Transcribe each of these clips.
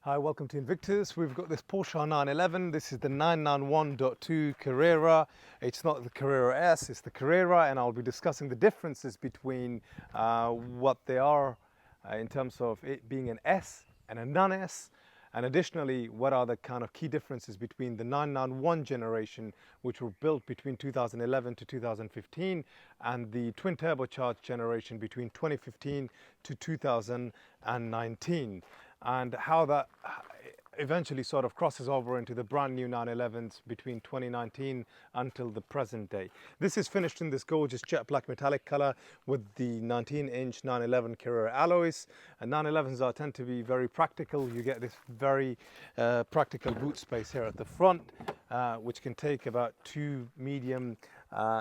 Hi, welcome to Invictus. We've got this Porsche 911. This is the 991.2 Carrera. It's not the Carrera S, it's the Carrera, and I'll be discussing the differences between what they are in terms of it being an S and a non-S. And additionally, what are the kind of key differences between the 991 generation, which were built between 2011 to 2015, and the twin turbocharged generation between 2015 to 2019, and how that eventually sort of crosses over into the brand new 911s between 2019 until the present day. This is finished in this gorgeous jet black metallic color with the 19-inch 911 Carrera alloys. And 911s tend to be very practical. You get this very practical boot space here at the front, which can take about two medium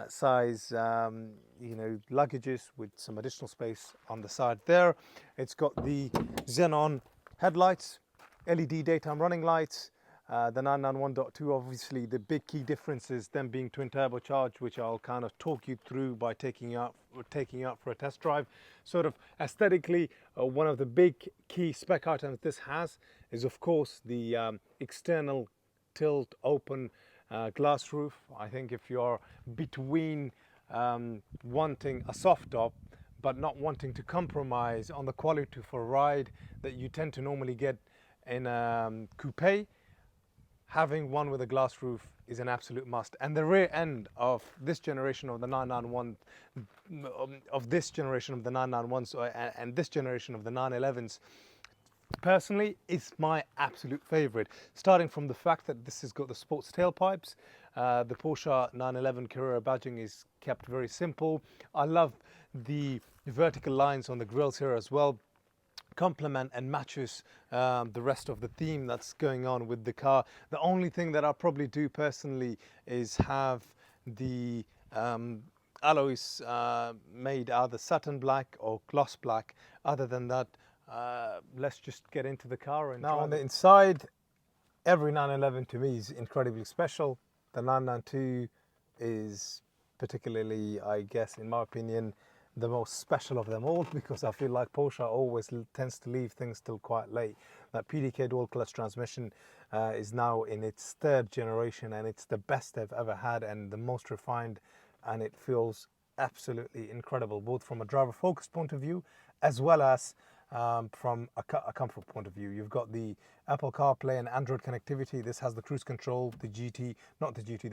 size luggages with some additional space on the side there. It's got the xenon headlights, LED daytime running lights. The 991.2, obviously the big key difference is them being twin turbocharged, which I'll kind of talk you through by taking you out for a test drive. Sort of aesthetically, one of the big key spec items this has is of course the external tilt open glass roof. I think if you're between wanting a soft top but not wanting to compromise on the quality for a ride that you tend to normally get in a coupe, having one with a glass roof is an absolute must. And the rear end of this generation of the 991, of this generation of the 991s and this generation of the 911s, personally, is my absolute favorite. Starting from the fact that this has got the sports tailpipes. The Porsche 911 Carrera badging is kept very simple. I love the vertical lines on the grills here as well. Complement and matches the rest of the theme that's going on with the car. The only thing that I'll probably do personally is have the alloys made either satin black or gloss black. Other than that, let's just get into the car. And now on the inside, every 911 to me is incredibly special. The 992 is particularly, I guess, in my opinion, the most special of them all, because I feel like Porsche always tends to leave things till quite late. That PDK dual clutch transmission is now in its third generation, and it's the best they've ever had and the most refined, and it feels absolutely incredible, both from a driver focused point of view as well as from a comfort point of view. You've got the Apple CarPlay and Android connectivity. This has the cruise control, the the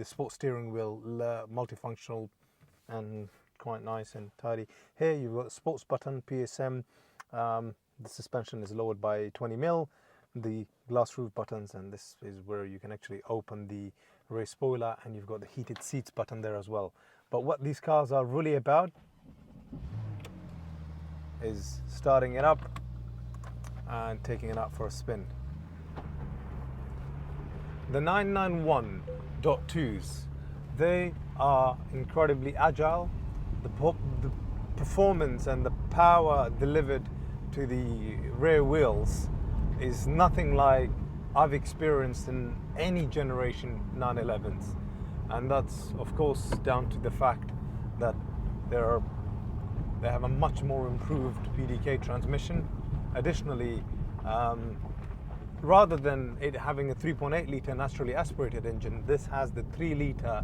sports steering wheel, multifunctional and quite nice and tidy. Here you've got the sports button, PSM. The suspension is lowered by 20 mil. The glass roof buttons, and this is where you can actually open the rear spoiler, and you've got the heated seats button there as well. But what these cars are really about is starting it up and taking it out for a spin. The 991.2s, they are incredibly agile. The performance and the power delivered to the rear wheels is nothing like I've experienced in any generation 911s, and that's of course down to the fact that they have a much more improved PDK transmission. Additionally, rather than it having a 3.8 litre naturally aspirated engine, this has the 3 litre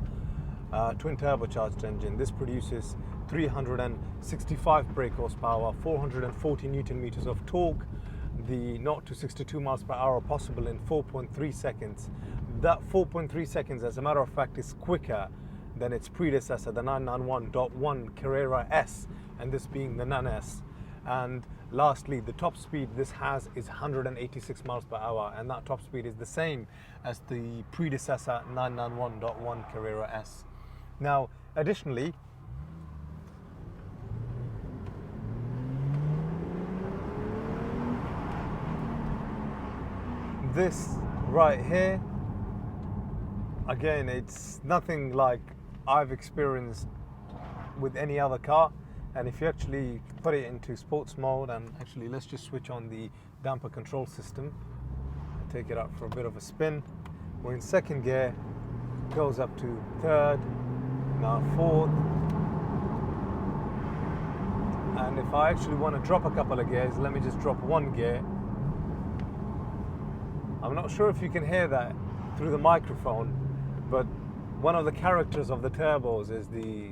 twin turbocharged engine. This produces 365 brake horsepower, 440 newton meters of torque, the 0 to 62 miles per hour possible in 4.3 seconds. That 4.3 seconds, as a matter of fact, is quicker than its predecessor, the 991.1 Carrera S, and this being the non-S. And lastly, the top speed this has is 186 miles per hour, and that top speed is the same as the predecessor 991.1 Carrera S. Now, additionally, this right here, again, it's nothing like I've experienced with any other car. And if you actually put it into sports mode, and actually let's just switch on the damper control system and take it up for a bit of a spin. We're in second gear, goes up to third, now fourth. And if I actually want to drop a couple of gears, let me just drop one gear. I'm not sure if you can hear that through the microphone, but one of the characters of the turbos is the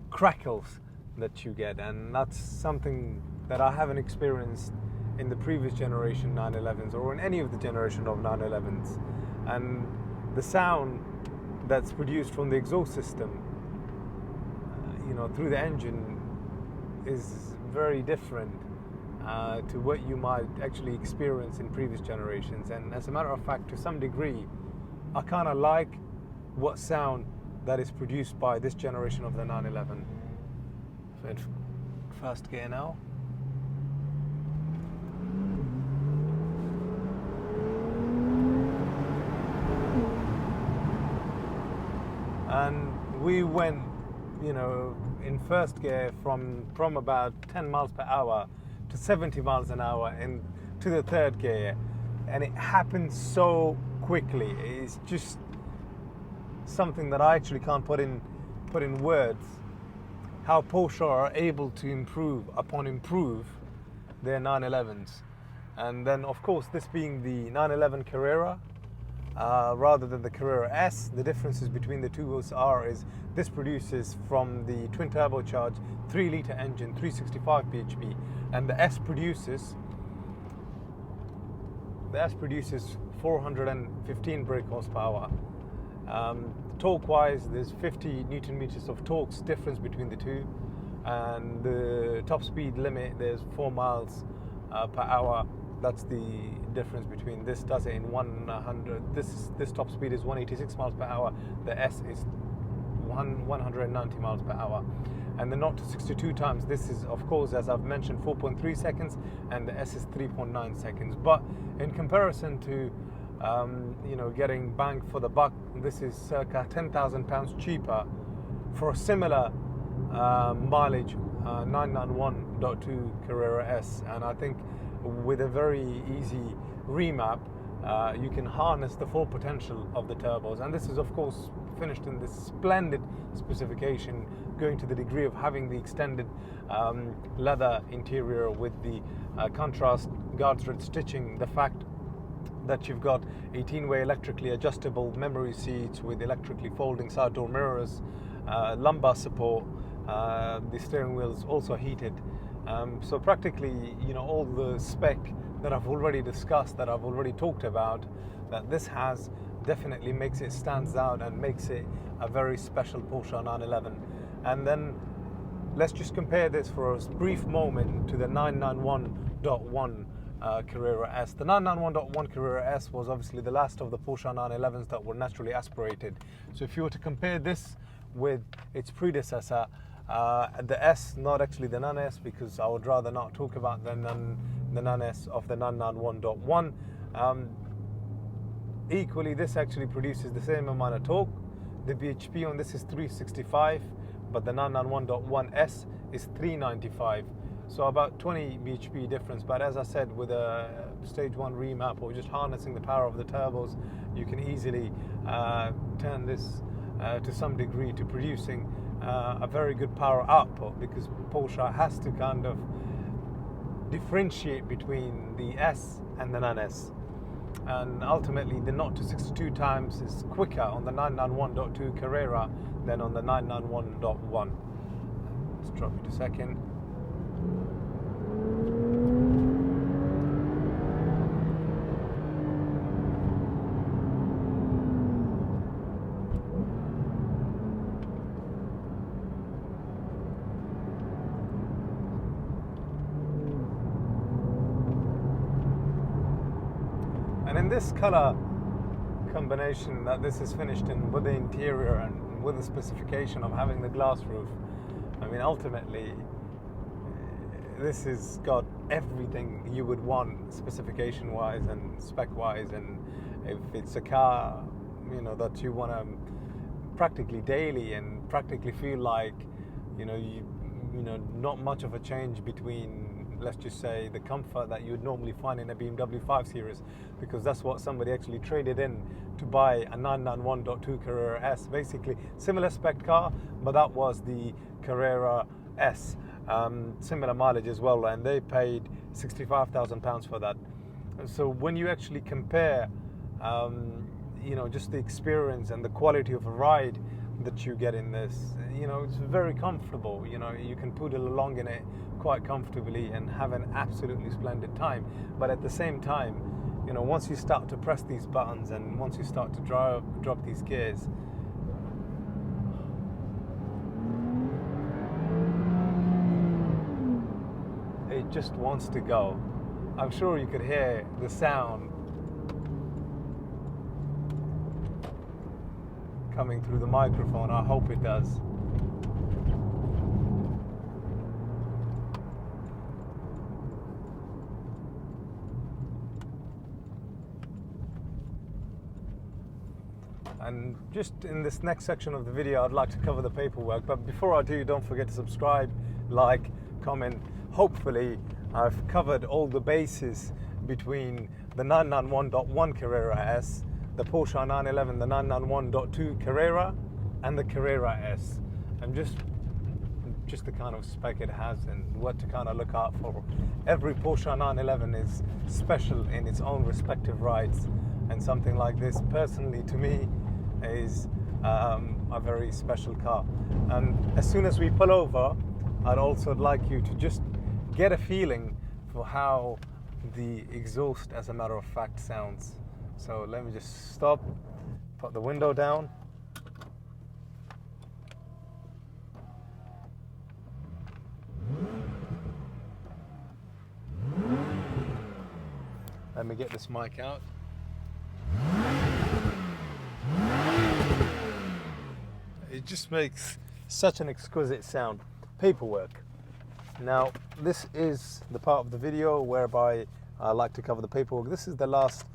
crackles that you get, and that's something that I haven't experienced in the previous generation 911s or in any of the generation of 911s. And the sound that's produced from the exhaust system, through the engine is very different to what you might actually experience in previous generations. And as a matter of fact, to some degree, I kind of like what sound that is produced by this generation of the 911. So in first gear now. And we went, in first gear from about 10 miles per hour to 70 miles an hour to the third gear, and it happened so quickly. It's just something that I actually can't put in words. How Porsche are able to improve their 911s, and then of course this being the 911 Carrera rather than the Carrera S, the differences between the two is this produces from the twin turbocharged 3-litre engine 365 bhp, and the S produces 415 brake horsepower. Torque wise, there's 50 newton meters of torque difference between the two, and the top speed limit, there's 4 miles per hour. That's the difference between this. Does it in 100. This top speed is 186 miles per hour. The S is 190 miles per hour. And the 0 to 62 times, this is, of course, as I've mentioned, 4.3 seconds, and the S is 3.9 seconds. But in comparison to getting bang for the buck, this is circa £10,000 cheaper for a similar mileage 991.2 Carrera S. And I think with a very easy remap, you can harness the full potential of the turbos. And this is of course finished in this splendid specification, going to the degree of having the extended leather interior with the contrast guard thread stitching, the fact that you've got 18-way electrically adjustable memory seats with electrically folding side door mirrors, lumbar support, the steering wheel's also heated. So practically, all the spec that I've already discussed, that I've already talked about, that this has, definitely makes it stands out and makes it a very special Porsche 911. And then let's just compare this for a brief moment to the 991.1 Carrera S. The 991.1 Carrera S was obviously the last of the Porsche 911s that were naturally aspirated. So if you were to compare this with its predecessor, the S, not actually the non-S, because I would rather not talk about the non-S of the 991.1. Equally, this actually produces the same amount of torque. The bhp on this is 365, but the 991.1 S is 395. So about 20 bhp difference. But as I said, with a stage 1 remap or just harnessing the power of the turbos, you can easily turn this to some degree to producing a very good power output, because Porsche has to kind of differentiate between the S and the non-S. And ultimately, the 0 to 62 times is quicker on the 991.2 Carrera than on the 991.1. Let's drop it a second. And in this color combination that this is finished in, with the interior and with the specification of having the glass roof, I mean, ultimately, this has got everything you would want specification-wise and spec-wise. And if it's a car, that you want to practically daily and practically feel like, not much of a change between, let's just say, the comfort that you would normally find in a BMW 5 Series, because that's what somebody actually traded in to buy a 991.2 Carrera S. Basically, similar spec car, but that was the Carrera S. Similar mileage as well, and they paid £65,000 for that. So when you actually compare, you know, just the experience and the quality of a ride that you get in this, you know, it's very comfortable. You know, you can poodle along in it quite comfortably and have an absolutely splendid time. But at the same time, you know, once you start to press these buttons and once you start to drop these gears, it just wants to go. I'm sure you could hear the sound coming through the microphone. I hope it does. And just in this next section of the video, I'd like to cover the paperwork. But before I do, don't forget to subscribe, like, comment. Hopefully, I've covered all the bases between the 991.1 Carrera S, the Porsche 911, the 991.2 Carrera, and the Carrera S. And just the kind of spec it has and what to kind of look out for. Every Porsche 911 is special in its own respective rides, and something like this, personally to me, is a very special car. And as soon as we pull over, I'd also like you to just get a feeling for how the exhaust, as a matter of fact, sounds. So let me just stop, put the window down. Let me get this mic out. It just makes such an exquisite sound. Paperwork. Now, this is the part of the video whereby I like to cover the paperwork. This is the last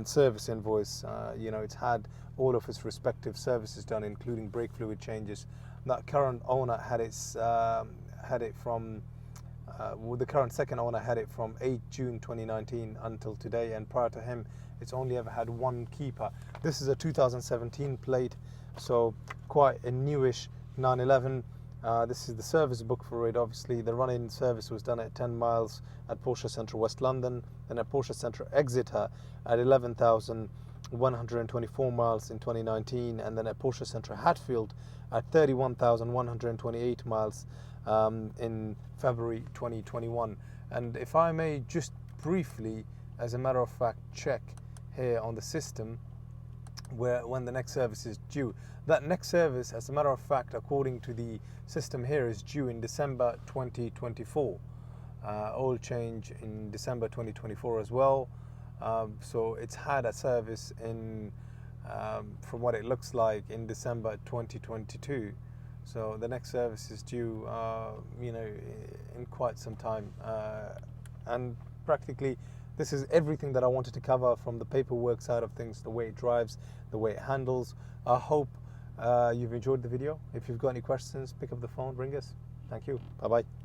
service invoice. You know, it's had all of its respective services done, including brake fluid changes. That current owner had it from the current second owner had it from 8 June 2019 until today, and prior to him, it's only ever had one keeper. This is a 2017 plate, so quite a newish 911. This is the service book for it. Obviously, the run-in service was done at 10 miles at Porsche Centre West London, and at Porsche Centre Exeter at 11,124 miles in 2019, and then at Porsche Centre Hatfield at 31,128 miles in February 2021. And if I may just briefly, as a matter of fact, check here on the system when the next service is due. That next service, as a matter of fact, according to the system here, is due in December 2024. Oil change in December 2024 as well. So it's had a service in, from what it looks like, in December 2022. So the next service is due, you know, in quite some time. And practically, this is everything that I wanted to cover from the paperwork side of things, the way it drives, the way it handles. I hope you've enjoyed the video. If you've got any questions, pick up the phone, ring us. Thank you. Bye-bye.